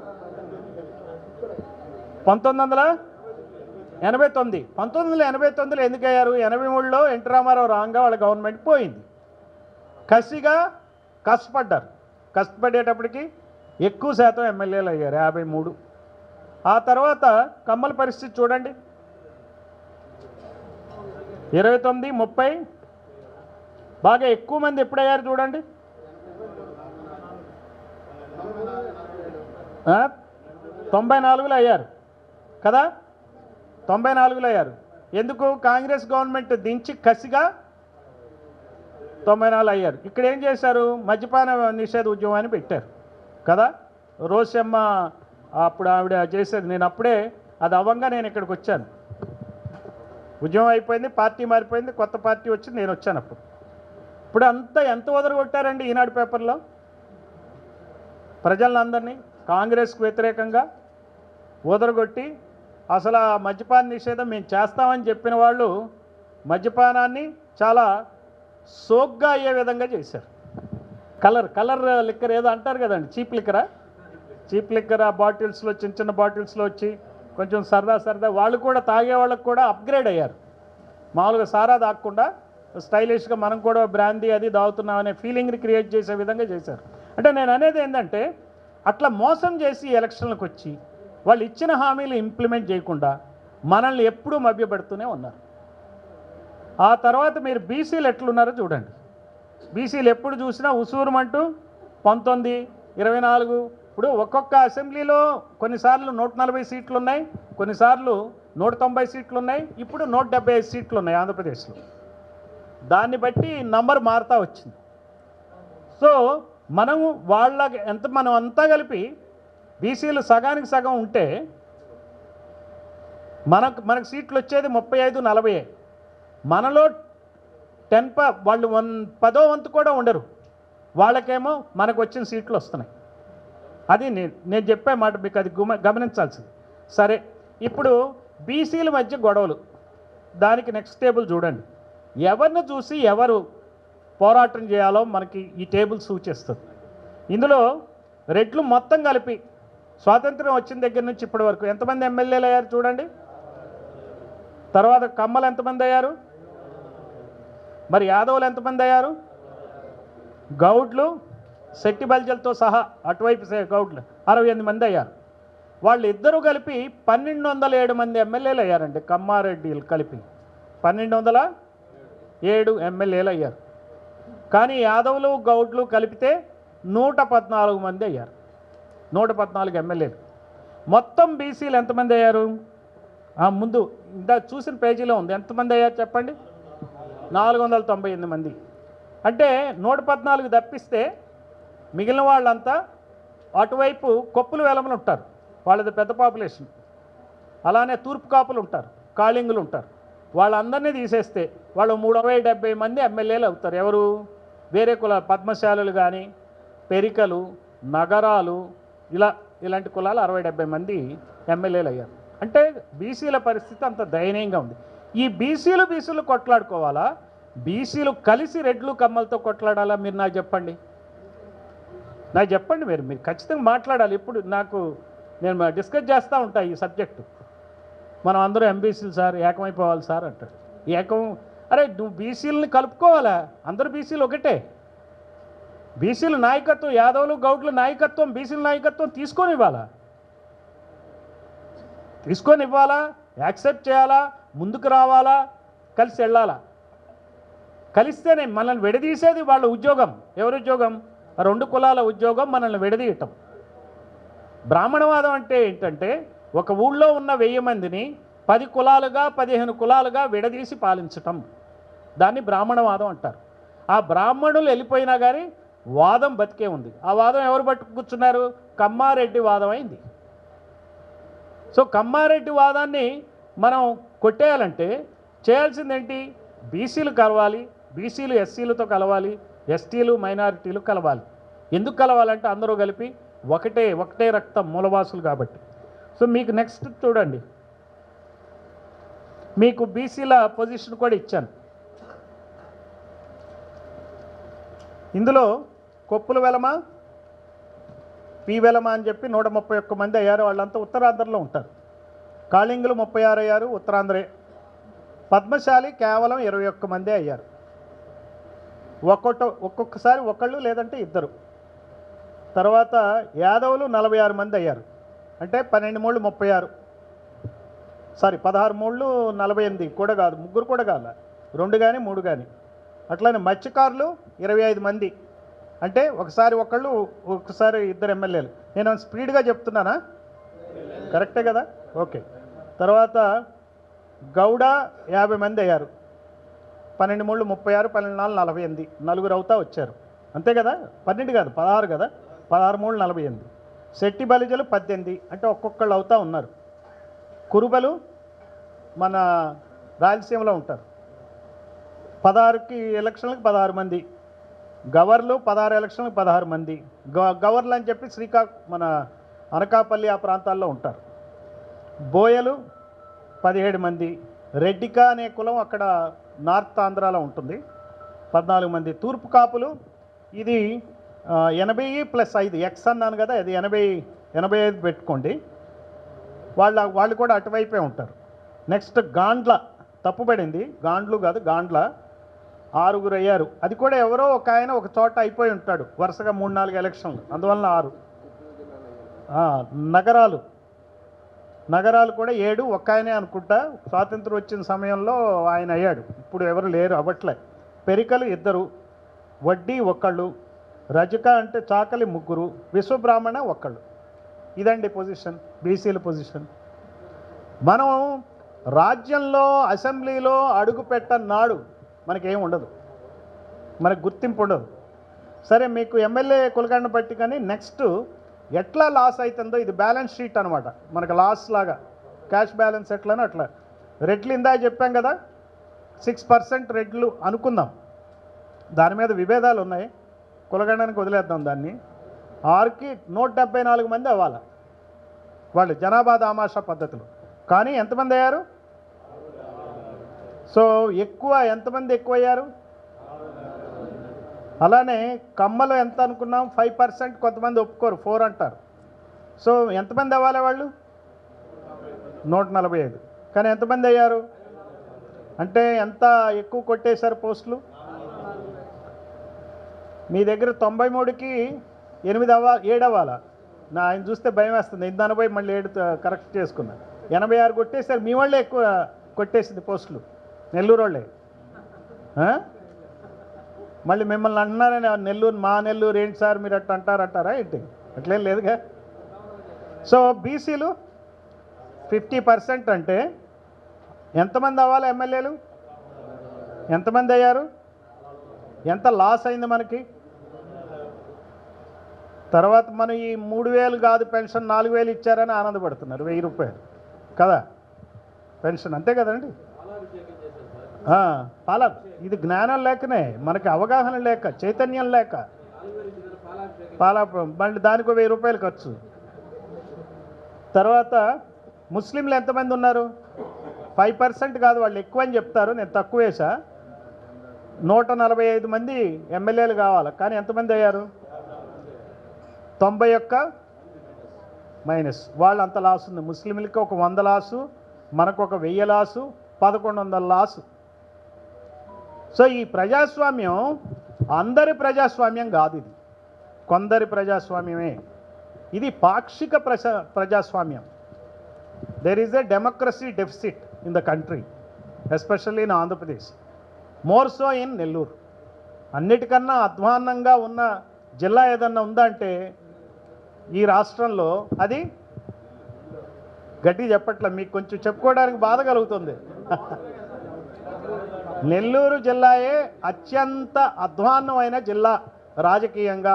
1989. 1989లో ఎందుకు అయ్యారు? 83లో ఎన్టీ రామారావు రాగా వాళ్ళ గవర్నమెంట్ పోయింది. కసిగా కష్టపడ్డారు. కష్టపడేటప్పటికి ఎక్కువ శాతం ఎమ్మెల్యేలు అయ్యారు, 53. ఆ తర్వాత కమ్మల పరిస్థితి చూడండి, 29, 30. బాగా ఎక్కువ మంది ఎప్పుడయ్యారు చూడండి, 94లో అయ్యారు కదా. 94లో అయ్యారు. ఎందుకు? కాంగ్రెస్ గవర్నమెంట్ దించి కసిగా 94 అయ్యారు. ఇక్కడ ఏం చేశారు? మద్యపాన నిషేధ ఉద్యమాన్ని పెట్టారు కదా. రోషమ్మ అప్పుడు ఆవిడ చేసేది. నేను అప్పుడే అది అవ్వంగా నేను ఇక్కడికి వచ్చాను. ఉద్యమం అయిపోయింది, పార్టీ మారిపోయింది, కొత్త పార్టీ వచ్చింది, నేను వచ్చాను అప్పుడు. ఇప్పుడు అంతా ఎంత వదలగొట్టారండి ఈనాడు పేపర్లో ప్రజలందరినీ కాంగ్రెస్కు వ్యతిరేకంగా వదలగొట్టి అసలు ఆ మద్యపాన నిషేధం మేము చేస్తామని చెప్పిన వాళ్ళు మద్యపానాన్ని చాలా సోగ్గా అయ్యే విధంగా చేశారు. కలర్ లిక్కర్ ఏదో అంటారు కదండి, చీప్ లిక్కర్ ఆ బాటిల్స్లో చిన్న చిన్న బాటిల్స్లో వచ్చి కొంచెం సరదా వాళ్ళు కూడా తాగే వాళ్ళకు కూడా అప్గ్రేడ్ అయ్యారు. మామూలుగా సారా తాగకుండా స్టైలిష్గా మనం కూడా బ్రాందీ అది తాగుతున్నాం అనే ఫీలింగ్ని క్రియేట్ చేసే విధంగా చేశారు. అంటే నేను అనేది ఏంటంటే అట్లా మోసం చేసి ఎలక్షన్లకు వచ్చి వాళ్ళు ఇచ్చిన హామీలు ఇంప్లిమెంట్ చేయకుండా మనల్ని ఎప్పుడూ మభ్యపెడుతూనే ఉన్నారు. ఆ తర్వాత మీరు బీసీలు ఎట్లున్నారో చూడండి. బీసీలు ఎప్పుడు చూసినా ఉసూరుమంటూ 19, 24 ఇప్పుడు ఒక్కొక్క అసెంబ్లీలో కొన్నిసార్లు 140 సీట్లు ఉన్నాయి, కొన్నిసార్లు 190 సీట్లు ఉన్నాయి, ఇప్పుడు 175 సీట్లు ఉన్నాయి ఆంధ్రప్రదేశ్లో. దాన్ని బట్టి నంబర్ మారుతూ వచ్చింది. సో మనం మనం అంతా కలిపి బీసీలు సగానికి సగం ఉంటే మనకు సీట్లు వచ్చేది 35, 40. మనలో వాళ్ళు 10వ వంతు కూడా ఉండరు, వాళ్ళకేమో మనకు వచ్చిన సీట్లు వస్తున్నాయి. అది నేను చెప్పే మాట మీకు అది గమనించాల్సింది. సరే, ఇప్పుడు బీసీల మధ్య గొడవలు, దానికి నెక్స్ట్ టేబుల్ చూడండి. ఎవరిని చూసి ఎవరు పోరాటం చేయాలో మనకి ఈ టేబుల్ సూచిస్తుంది. ఇందులో రెడ్లు మొత్తం కలిపి స్వాతంత్రం వచ్చిన దగ్గర నుంచి ఇప్పటి వరకు ఎంతమంది ఎమ్మెల్యేలు అయ్యారు చూడండి. తర్వాత కమ్మలు ఎంతమంది అయ్యారు, మరి యాదవులు ఎంతమంది అయ్యారు, గౌడ్లు శెట్టి బల్జలతో సహా అటువైపు గౌడ్లు 68 మంది అయ్యారు. వాళ్ళు ఇద్దరు కలిపి 1207 మంది ఎమ్మెల్యేలు అయ్యారండి. కమ్మారెడ్డిలు కలిపి 1207 ఎమ్మెల్యేలు అయ్యారు. కానీ యాదవులు గౌడ్లు కలిపితే 114 మంది అయ్యారు, 114 ఎమ్మెల్యేలు. మొత్తం బీసీలు ఎంతమంది అయ్యారు? ముందు ఇందా చూసిన పేజీలో ఉంది, ఎంతమంది అయ్యారు చెప్పండి? 498 మంది. అంటే 114 తప్పిస్తే మిగిలిన వాళ్ళంతా అటువైపు కొప్పులు వెలమలు ఉంటారు, వాళ్ళది పెద్ద పాపులేషన్. అలానే తూర్పు కాపులు ఉంటారు, కాళింగులు ఉంటారు. వాళ్ళందరినీ తీసేస్తే వాళ్ళు 370 మంది ఎమ్మెల్యేలు అవుతారు. ఎవరు? వేరే కుల పద్మశాలులు కానీ, పెరికలు, నగరాలు, ఇలాంటి కులాలు 60-70 మంది ఎమ్మెల్యేలు అయ్యారు. అంటే బీసీల పరిస్థితి అంత దయనీయంగా ఉంది. ఈ బీసీలు కొట్లాడుకోవాలా, బీసీలు కలిసి రెడ్లు కమ్మలతో కొట్లాడాలా? మీరు నాకు చెప్పండి, మీరు ఖచ్చితంగా మాట్లాడాలి. ఇప్పుడు నేను డిస్కస్ చేస్తూ ఉంటా ఈ సబ్జెక్టు. మనం అందరూ ఎంబీసీలు సార్, ఏకమైపోవాలి సార్ అంటాడు. అరే నువ్వు బీసీలని కలుపుకోవాలా? అందరూ బీసీలు ఒకటే. బీసీల నాయకత్వం, యాదవులు గౌడ్ల నాయకత్వం, బీసీల నాయకత్వం తీసుకొని ఇవ్వాలా, యాక్సెప్ట్ చేయాలా, ముందుకు రావాలా, కలిసి వెళ్ళాలా. కలిస్తేనే మనల్ని విడదీసేది వాళ్ళ ఉద్యోగం. ఎవరి ఉద్యోగం? 2 కులాల ఉద్యోగం మనల్ని విడదీయటం. బ్రాహ్మణవాదం అంటే ఏంటంటే ఒక ఊళ్ళో ఉన్న 1000 మందిని 10 కులాలుగా 15 కులాలుగా విడదీసి పాలించటం, దాన్ని బ్రాహ్మణవాదం అంటారు. ఆ బ్రాహ్మణులు వెళ్ళిపోయినా కానీ వాదం బతికే ఉంది. ఆ వాదం ఎవరు పట్టుకు కూర్చున్నారు? కమ్మారెడ్డి వాదం అయింది. సో కమ్మారెడ్డి వాదాన్ని మనం కొట్టేయాలంటే చేయాల్సిందేంటి? బీసీలు కలవాలి, బీసీలు ఎస్సీలతో కలవాలి, ఎస్టీలు మైనారిటీలు కలవాలి. ఎందుకు కలవాలంటే అందరూ కలిపి ఒకటే రక్తం, మూలవాసులు కాబట్టి. సో మీకు నెక్స్ట్ చూడండి, మీకు బీసీల పొజిషన్ కూడా ఇచ్చాను. ఇందులో కొప్పుల వెలమ, పి వెలమ అని చెప్పి 131 మంది అయ్యారు. వాళ్ళంతా ఉత్తరాంధ్రలో ఉంటారు. కాళింగులు 36 అయ్యారు, ఉత్తరాంధ్రే. పద్మశాలి కేవలం 21 మందే అయ్యారు. ఒక్కొక్కసారి ఒకళ్ళు లేదంటే ఇద్దరు. తర్వాత యాదవులు 46 మంది అయ్యారు. అంటే 12 మూళ్ళు 36, 16 మూళ్ళు 48 కూడా కాదు, ముగ్గురు కూడా కాదు, 2 కానీ 3 కానీ. అట్లానే మత్స్యకారులు 25 మంది. అంటే ఒకసారి ఒకళ్ళు, ఒకసారి ఇద్దరు ఎమ్మెల్యేలు. నేను స్పీడ్గా చెప్తున్నానా? కరెక్టే కదా? ఓకే. తర్వాత గౌడ 50 మంది అయ్యారు. 12 మూళ్ళు 36, 12 నాలుగు 48, 4 అవుతా వచ్చారు. అంతే కదా? 12 కాదు, 16 కదా, 16 మూళ్ళు 48. శెట్టి బలిజలు 18, అంటే ఒక్కొక్కళ్ళు అవుతా ఉన్నారు. కురుబలు మన రాయలసీమలో ఉంటారు. 16కి ఎలక్షన్లకు 16 మంది. గవర్లు 16 ఎలక్షన్లకు 16 మంది. గవర్లు అని చెప్పి మన అనకాపల్లి ఆ ప్రాంతాల్లో ఉంటారు. బోయలు 17 మంది. రెడ్డిక అనే కులం అక్కడ నార్త్ ఆంధ్రాలో ఉంటుంది, 14 మంది. తూర్పు కాపులు ఇది 80+5 ఎక్స్ అన్నాను కదా, అది 85 పెట్టుకోండి. వాళ్ళు కూడా అటువైపే ఉంటారు. నెక్స్ట్ గాండ్ల, తప్పుపడింది, గాండ్లు కాదు గాండ్ల, 6 అయ్యారు. అది కూడా ఎవరో ఒక ఆయన ఒక చోట అయిపోయి ఉంటాడు వరుసగా 3-4 ఎలక్షన్లు, అందువలన 6. నగరాలు కూడా 7, ఒక్క ఆయనే అనుకుంటా. స్వాతంత్రం వచ్చిన సమయంలో ఆయన అయ్యాడు, ఇప్పుడు ఎవరు లేరు, అవ్వట్లే. పెరికలు 2, వడ్డీ 1, రజక అంటే చాకలి 3, విశ్వబ్రాహ్మణ 1. ఇదండి పొజిషన్, బీసీల పొజిషన్. మనం రాజ్యంలో అసెంబ్లీలో అడుగు పెట్టన్నాడు మనకేం ఉండదు, మనకు గుర్తింపు ఉండదు. సరే, మీకు ఎమ్మెల్యే కులగండ పట్టి, కానీ నెక్స్ట్ ఎట్లా లాస్ అవుతుందో ఇది బ్యాలెన్స్ షీట్ అనమాట. మనకు లాస్ లాగా క్యాష్ బ్యాలెన్స్ ఎట్లనో అట్లా. రెడ్లు ఇందా చెప్పాం కదా, 6% రెడ్లు అనుకుందాం, దాని మీద విభేదాలు ఉన్నాయి, కులగండానికి వదిలేద్దాం దాన్ని. 6కి 174 మంది అవ్వాలి వాళ్ళు, జనాభా దామాషా పద్ధతులు. కానీ ఎంతమంది అయ్యారు? సో ఎంతమంది ఎక్కువ అయ్యారు? అలానే కమ్మలు ఎంత అనుకున్నాం? 5%. కొంతమంది ఒప్పుకోరు, 4 అంటారు. సో ఎంతమంది అవ్వాలి వాళ్ళు? 145. కానీ ఎంతమంది అయ్యారు? అంటే ఎంత ఎక్కువ కొట్టేశారు పోస్టులు? మీ దగ్గర 93కి 7 అవ్వాలా? ఆయన చూస్తే భయం వేస్తుంది, 80 మళ్ళీ 7 కరెక్ట్ చేసుకున్నా. 86 కొట్టేశారు. మీ వాళ్ళే ఎక్కువ కొట్టేసింది పోస్టులు, నెల్లూరు వాళ్ళే. మళ్ళీ మిమ్మల్ని అంటున్నారని మా నెల్లూరు ఏంటి సార్ మీరు అట్లా అంటారా ఏంటి? అట్లేం లేదుగా. సో బీసీలు 50% అంటే ఎంతమంది అవ్వాలి ఎమ్మెల్యేలు? ఎంతమంది అయ్యారు? ఎంత లాస్ అయింది మనకి? తర్వాత మనం ఈ 3000 కాదు పెన్షన్ 4000 ఇచ్చారని ఆనందపడుతున్నారు, 1000 రూపాయలు కదా పెన్షన్, అంతే కదండి. ఇది జ్ఞానం లేకనే, మనకి అవగాహన లేక, చైతన్యం లేక. మళ్ళీ దానికి 1000 రూపాయలు ఖర్చు. తర్వాత ముస్లింలు ఎంతమంది ఉన్నారు? 5% కాదు, వాళ్ళు ఎక్కువ అని చెప్తారు, నేను తక్కువ వేసా. 145 మంది ఎమ్మెల్యేలు కావాలి, కానీ ఎంతమంది అయ్యారు? 91 మైనస్. వాళ్ళు అంత లాస్ ఉంది. ముస్లింలకి ఒక 100 లాసు, మనకు ఒక 1000 లాసు, 1100 లాసు. సో ఈ ప్రజాస్వామ్యం అందరి ప్రజాస్వామ్యం కాదు, ఇది కొందరి ప్రజాస్వామ్యమే. ఇది పాక్షిక ప్రజాస్వామ్యం. There is a democracy deficit in the country, especially in Andhra Pradesh, more so in Nellore. అన్నిటికన్నా అధ్వాన్నంగా ఉన్న జిల్లా ఏదన్నా ఉందా అంటే ఈ రాష్ట్రంలో అది గట్టి చెప్పట్లే, మీకు కొంచెం చెప్పుకోవడానికి బాధ కలుగుతుంది. నెల్లూరు జిల్లాయే అత్యంత అధ్వాన్నమైన జిల్లా రాజకీయంగా.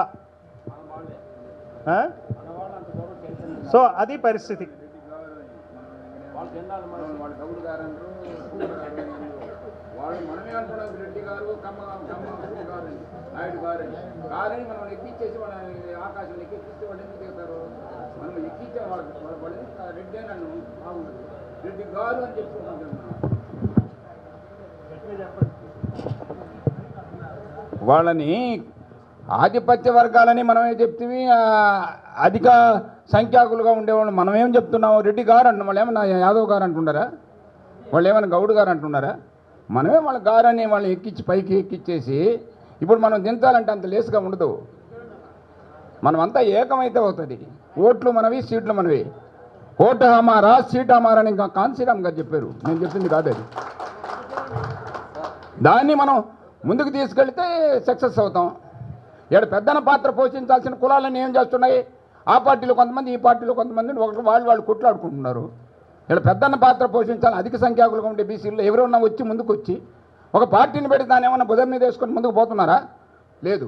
సో అది పరిస్థితి. నాయుడు గారు కాదని మనం ఎక్కించేసి మన ఆకాశం ఎక్కిస్తే వాళ్ళు ఎందుకు దిగుతారు? మనం ఎక్కించే వాళ్ళు రెడ్డి నన్ను బాగుండదు, రెడ్డి గారు అని చెప్పుకుంటాం. వాళ్ళని ఆధిపత్య వర్గాలని మనమే చెప్తేవి, అధిక సంఖ్యాకులుగా ఉండేవాళ్ళు మనమేం చెప్తున్నాము? రెడ్డి గారు అంటున్నాం. వాళ్ళు ఏమన్నా యాదవ్ గారు అంటున్నారా? వాళ్ళు ఏమైనా గౌడ్ గారు అంటున్నారా? మనమే వాళ్ళ గారని వాళ్ళని ఎక్కించి పైకి ఎక్కిచ్చేసి ఇప్పుడు మనం దించాలంటే అంత లేసుగా ఉండదు. మనమంతా ఏకమైతే అవుతుంది. ఓట్లు మనవి, సీట్లు మనవి. ఓటు హమారా, సీట్ హమారా అని ఇంకా కాన్సీరామ్ గారు చెప్పారు, నేను చెప్పింది కాదు అది. దాన్ని మనం ముందుకు తీసుకెళ్తే సక్సెస్ అవుతాం. ఇక్కడ పెద్దన పాత్ర పోషించాల్సిన కులాలన్నీ ఏం చేస్తున్నాయి? ఆ పార్టీలో కొంతమంది, ఈ పార్టీలో కొంతమంది, వాళ్ళు కొట్లాడుకుంటున్నారు. ఇక్కడ పెద్దన్న పాత్ర పోషించాలి. అధిక సంఖ్యాకులుగా ఉండే బీసీల్లో ఎవరైనా వచ్చి ముందుకు వచ్చి ఒక పార్టీని పెట్టి దాన్ని ఏమన్నా భుజం మీద వేసుకొని ముందుకు పోతున్నారా? లేదు.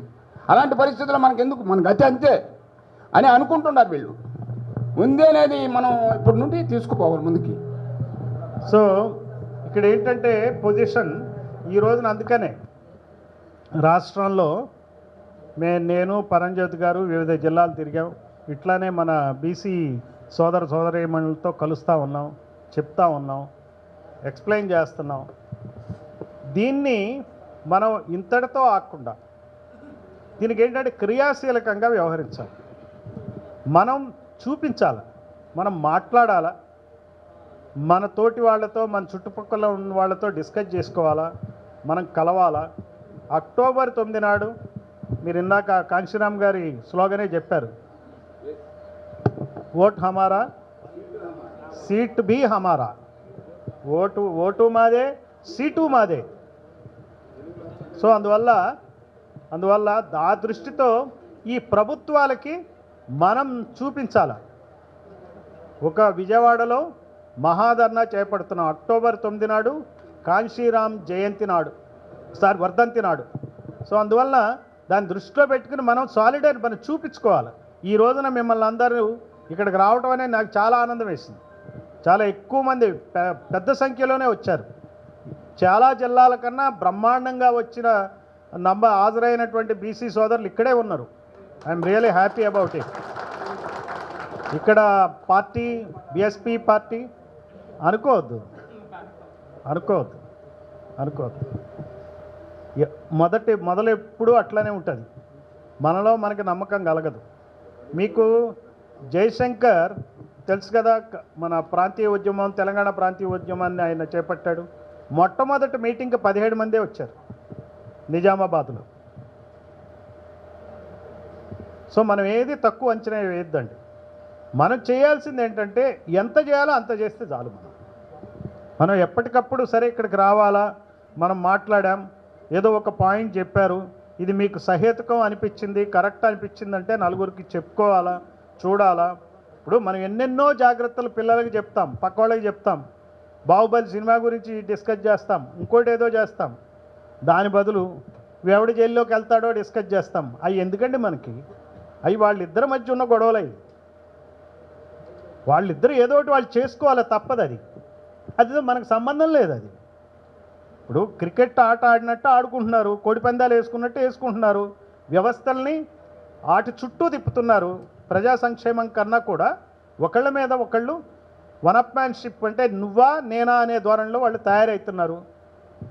అలాంటి పరిస్థితుల్లో మనకు ఎందుకు, మన గతి అంతే అని అనుకుంటున్నారు వీళ్ళు. ఉంది అనేది మనం ఇప్పటి నుండి తీసుకుపోవాలి ముందుకి. సో ఇక్కడ ఏంటంటే పొజిషన్ ఈ రోజున, అందుకనే రాష్ట్రంలో నేను పరంజ్యోతి గారు వివిధ జిల్లాలు తిరిగాం. ఇట్లానే మన బీసీ సోదరీమణులతో కలుస్తూ ఉన్నాం, చెప్తా ఉన్నాం. ఎక్స్ప్లెయిన్ చేస్తున్నాం. దీన్ని మనం ఇంతటితో ఆగకుండా దీనికి ఏంటంటే క్రియాశీలకంగా వ్యవహరించాలి. మనం చూపించాలి, మనం మాట్లాడాలా, మన తోటి వాళ్ళతో, మన చుట్టుపక్కల ఉన్న వాళ్ళతో డిస్కస్ చేసుకోవాలా, మనం కలవాలా. అక్టోబర్ 9 నాడు మీరు ఇందాక కాంశీరామ్ గారి స్లోగనే చెప్పారు, vote Hamara seat be Hamara. Vote మాదే, సీటు మాదే. సో అందువల్ల ఆ దృష్టితో ఈ ప్రభుత్వాలకి మనం చూపించాల. ఒక విజయవాడలో మహాధర్నా చేపడుతున్నాం అక్టోబర్ 9 నాడు, కాంశీరామ్ జయంతి నాడు, వర్ధంతి నాడు. సో అందువల్ల దాన్ని దృష్టిలో పెట్టుకుని మనం సాలిడర్ మనం చూపించుకోవాలి. ఈ రోజున మిమ్మల్ని అందరూ ఇక్కడికి రావడం అనేది నాకు చాలా ఆనందం వేసింది. చాలా ఎక్కువ మంది పెద్ద సంఖ్యలోనే వచ్చారు. చాలా జిల్లాల కన్నా బ్రహ్మాండంగా వచ్చిన హాజరైనటువంటి బీసీ సోదరులు ఇక్కడే ఉన్నారు. I'm really happy about it. ఇక్కడ పార్టీ బీఎస్పీ పార్టీ అనుకోవద్దు. మొదలు ఎప్పుడు అట్లనే ఉంటుంది. మనలో మనకి నమ్మకం కలగదు. మీకు జయశంకర్ తెలుసు కదా, మన ప్రాంతీయ ఉద్యమం, తెలంగాణ ప్రాంతీయ ఉద్యమాన్ని ఆయన చేపట్టాడు. మొట్టమొదటి మీటింగ్కి 17 మందే వచ్చారు నిజామాబాద్లో. సో మనం ఏది తక్కువ అంచనా వేయద్దండి. మనం చేయాల్సింది ఏంటంటే ఎంత చేయాలో అంత చేస్తే చాలు. మనం ఎప్పటికప్పుడు సరే ఇక్కడికి రావాలా, మనం మాట్లాడాం, ఏదో ఒక పాయింట్ చెప్పారు, ఇది మీకు సహేతుకం అనిపించింది, కరెక్ట్ అనిపించిందంటే నలుగురికి చెప్పుకోవాలా, చూడాలా. ఇప్పుడు మనం ఎన్నెన్నో జాగ్రత్తలు పిల్లలకి చెప్తాం, పక్క వాళ్ళకి చెప్తాం, బాహుబలి సినిమా గురించి డిస్కస్ చేస్తాం, ఇంకోటి ఏదో చేస్తాం. దాని బదులు ఎవడి జైల్లోకి వెళ్తాడో డిస్కస్ చేస్తాం. అవి ఎందుకండి మనకి? అవి వాళ్ళిద్దరి మధ్య ఉన్న గొడవలు. అవి వాళ్ళిద్దరు ఏదో ఒకటి వాళ్ళు చేసుకోవాలి, తప్పదు. అది మనకు సంబంధం లేదు. అది ఇప్పుడు క్రికెట్ ఆట ఆడినట్టు ఆడుకుంటున్నారు, కోడిపందాలు వేసుకున్నట్టు వేసుకుంటున్నారు, వ్యవస్థల్ని ఆటి చుట్టూ తిప్పుతున్నారు. ప్రజా సంక్షేమం కన్నా కూడా ఒకళ్ళ మీద ఒకళ్ళు వనప్మ్యాన్షిప్, అంటే నువ్వా నేనా అనే ధోరణిలో వాళ్ళు తయారవుతున్నారు.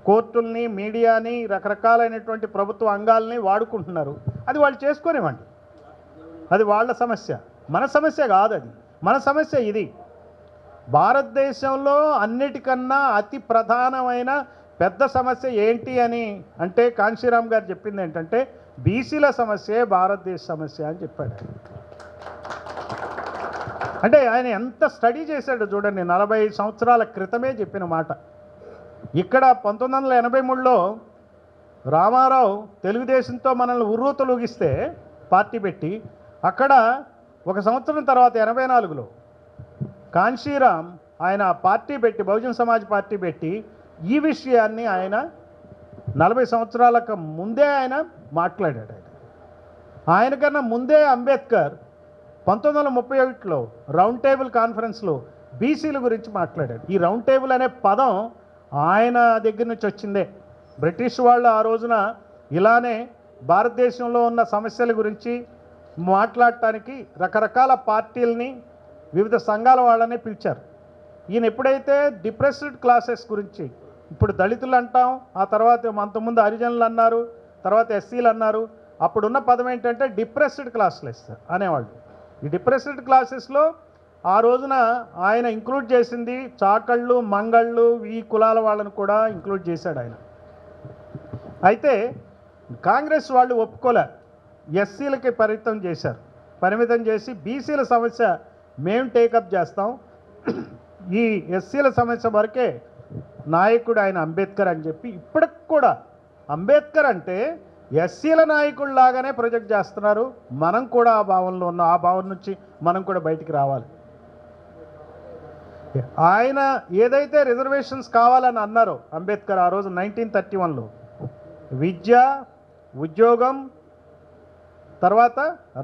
కోర్టుల్ని, మీడియాని, రకరకాలైనటువంటి ప్రభుత్వ అంగాల్ని వాడుకుంటున్నారు. అది వాళ్ళు చేసుకోనివ్వండి, అది వాళ్ళ సమస్య, మన సమస్య కాదు. అది మన సమస్య. ఇది భారతదేశంలో అన్నిటికన్నా అతి ప్రధానమైన పెద్ద సమస్య ఏంటి అని అంటే కాంశీరామ్ గారు చెప్పింది ఏంటంటే బీసీల సమస్యే భారతదేశ సమస్య అని చెప్పాడు. అంటే ఆయన ఎంత స్టడీ చేశాడు చూడండి. 40 సంవత్సరాల క్రితమే చెప్పిన మాట. ఇక్కడ 1983లో రామారావు తెలుగుదేశంతో మనల్ని ఉర్రూతలూగిస్తే పార్టీ పెట్టి, అక్కడ ఒక సంవత్సరం తర్వాత 84లో కాంశీరామ్ ఆయన పార్టీ పెట్టి, బహుజన్ సమాజ్ పార్టీ పెట్టి, ఈ విషయాన్ని ఆయన 40 సంవత్సరాలకు ముందే ఆయన మాట్లాడాడు. ఆయనకన్నా ముందే అంబేద్కర్ 1931లో రౌండ్ టేబుల్ కాన్ఫరెన్స్లో బీసీల గురించి మాట్లాడాడు. ఈ రౌండ్ టేబుల్ అనే పదం ఆయన దగ్గర నుంచి వచ్చిందే. బ్రిటిష్ వాళ్ళు ఆ రోజున ఇలానే భారతదేశంలో ఉన్న సమస్యల గురించి మాట్లాడటానికి రకరకాల పార్టీలని, వివిధ సంఘాల వాళ్ళని పిలిచారు. ఈయన ఎప్పుడైతే డిప్రెస్డ్ క్లాసెస్ గురించి, ఇప్పుడు దళితులు అంటాం, ఆ తర్వాత అంతకుముందు హరిజనులు అన్నారు, తర్వాత ఎస్సీలు అన్నారు, అప్పుడున్న పదం ఏంటంటే డిప్రెస్డ్ క్లాసెస్ అనేవాళ్ళు. ఈ డిప్రెస్డ్ క్లాసెస్లో ఆ రోజున ఆయన ఇంక్లూడ్ చేసింది చాకళ్ళు, మంగళ్ళు, ఈ కులాల వాళ్ళని కూడా ఇంక్లూడ్ చేశాడు ఆయన. అయితే కాంగ్రెస్ వాళ్ళు ఒప్పుకోలే, ఎస్సీలకి పరిమితం చేసి బీసీల సమస్య మేము టేకప్ చేస్తాం, ఈ ఎస్సీల సమస్య వరకే నాయకుడు ఆయన అంబేద్కర్ అని చెప్పి ఇప్పటికి కూడా అంబేద్కర్ అంటే ఎస్సీల నాయకుల్లాగానే ప్రొజెక్ట్ చేస్తున్నారు. మనం కూడా ఆ భావనలో ఉన్నాం. ఆ భావన నుంచి మనం కూడా బయటికి రావాలి. ఆయన ఏదైతే రిజర్వేషన్స్ కావాలని అన్నారో అంబేద్కర్ ఆ రోజు 1931లో, విద్య, ఉద్యోగం, తర్వాత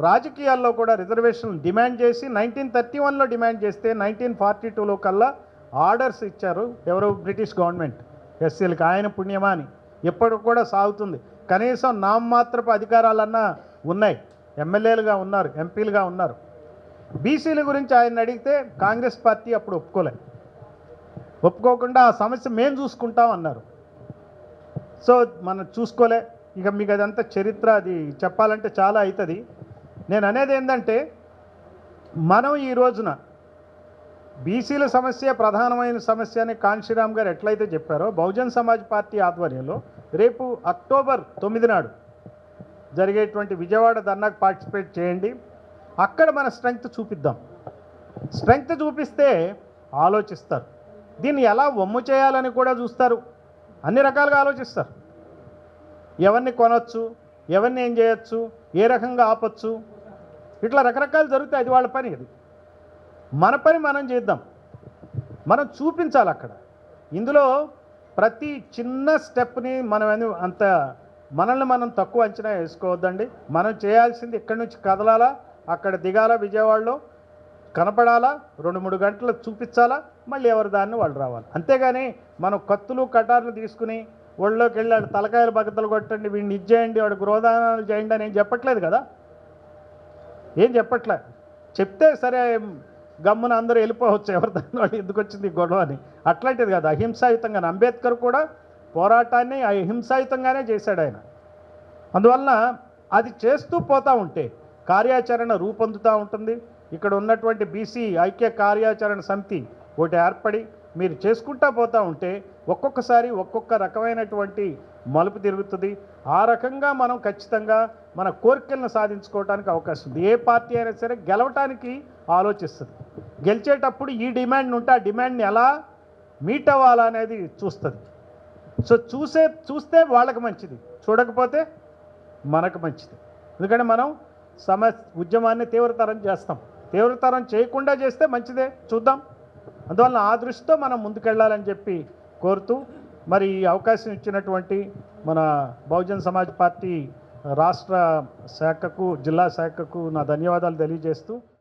రాజకీయాల్లో కూడా రిజర్వేషన్లు డిమాండ్ చేసి 1931లో డిమాండ్ చేస్తే 1942లో కల్లా ఆర్డర్స్ ఇచ్చారు ఎవరు, బ్రిటిష్ గవర్నమెంట్, ఎస్సీలకి. ఆయన పుణ్యమాని ఎప్పటికి కూడా సాగుతుంది. కనీసం నామమాత్రపు అధికారాలన్నా ఉన్నాయి, ఎమ్మెల్యేలుగా ఉన్నారు, ఎంపీలుగా ఉన్నారు. బీసీల గురించి ఆయన అడిగితే కాంగ్రెస్ పార్టీ అప్పుడు ఒప్పుకోలే. ఒప్పుకోకుండా ఆ సమస్య మేము చూసుకుంటాం అన్నారు. సో మనం చూసుకోలే. ఇక మీకు అదంతా చరిత్ర, అది చెప్పాలంటే చాలా అవుతుంది. నేను అనేది ఏంటంటే, మనం ఈ రోజున బీసీల సమస్య ప్రధానమైన సమస్య అని కాంశీరామ్ గారు ఎట్లయితే చెప్పారో, బహుజన్ సమాజ్ పార్టీ ఆధ్వర్యంలో రేపు అక్టోబర్ 9 నాడు జరిగేటువంటి విజయవాడ ధర్నాకు పార్టిసిపేట్ చేయండి. అక్కడ మన స్ట్రెంగ్త్ చూపిద్దాం. స్ట్రెంగ్త్ చూపిస్తే ఆలోచిస్తారు. దీన్ని ఎలా వమ్ము చేయాలని కూడా చూస్తారు. అన్ని రకాలుగా ఆలోచిస్తారు. ఎవరిని కొనొచ్చు, ఎవరిని ఏం చేయొచ్చు, ఏ రకంగా ఆపొచ్చు, ఇట్లా రకరకాలు జరుగుతాయి. అది వాళ్ళ పని. అది మన పని మనం చేద్దాం. మనం చూపించాలి అక్కడ. ఇందులో ప్రతి చిన్న స్టెప్ని మనం అంత మనల్ని మనం తక్కువ అంచనా వేసుకోవద్దండి. మనం చేయాల్సింది ఇక్కడి నుంచి కదలాలా, అక్కడ దిగాలా, విజయవాడలో కనపడాలా, 2-3 గంటలు చూపించాలా, మళ్ళీ ఎవరి దాన్ని వాళ్ళు రావాలి. అంతేగాని మనం కత్తులు కటార్లు తీసుకుని ఒళ్ళోకి వెళ్ళాడు తలకాయలు బగతలు కొట్టండి, వీడిని ఇచ్చేయండి, వాడు గృహదానాలు చేయండి అని ఏం చెప్పట్లేదు కదా. ఏం చెప్పట్లే. చెప్తే సరే గమ్మున అందరూ వెళ్ళిపోవచ్చు, ఎవరి దాన్ని వాళ్ళు ఎందుకు వచ్చింది గొడవ అని. అట్లాంటిది కాదు. అహింసాయుతంగా అంబేద్కర్ కూడా పోరాటాన్ని అహింసాయుతంగానే చేశాడు ఆయన. అందువలన అది చేస్తూ పోతూ ఉంటే కార్యాచరణ రూపొందుతూ ఉంటుంది. ఇక్కడ ఉన్నటువంటి బీసీ ఐక్య కార్యాచరణ సమితి ఒకటి ఏర్పడి మీరు చేసుకుంటా పోతూ ఉంటే ఒక్కొక్కసారి ఒక్కొక్క రకమైనటువంటి మలుపు తిరుగుతుంది. ఆ రకంగా మనం ఖచ్చితంగా మన కోరికలను సాధించుకోవడానికి అవకాశం ఉంది. ఏ పార్టీ అయినా సరే గెలవటానికి ఆలోచిస్తుంది. గెలిచేటప్పుడు ఈ డిమాండ్ ఉంటే ఆ డిమాండ్ని ఎలా మీట్ అవ్వాలా అనేది చూస్తుంది. సో చూస్తే వాళ్ళకి మంచిది, చూడకపోతే మనకు మంచిది. ఎందుకంటే మనం ఉద్యమాన్ని తీవ్రతరం చేస్తాం. తీవ్రతరం చేయకుండా చేస్తే మంచిదే, చూద్దాం. అందువల్ల ఆ దృష్టితో మనం ముందుకెళ్ళాలని చెప్పి కోరుతూ, మరి ఈ అవకాశం ఇచ్చినటువంటి మన బహుజన్ సమాజ్ పార్టీ రాష్ట్ర శాఖకు, జిల్లా శాఖకు నా ధన్యవాదాలు తెలియజేస్తూ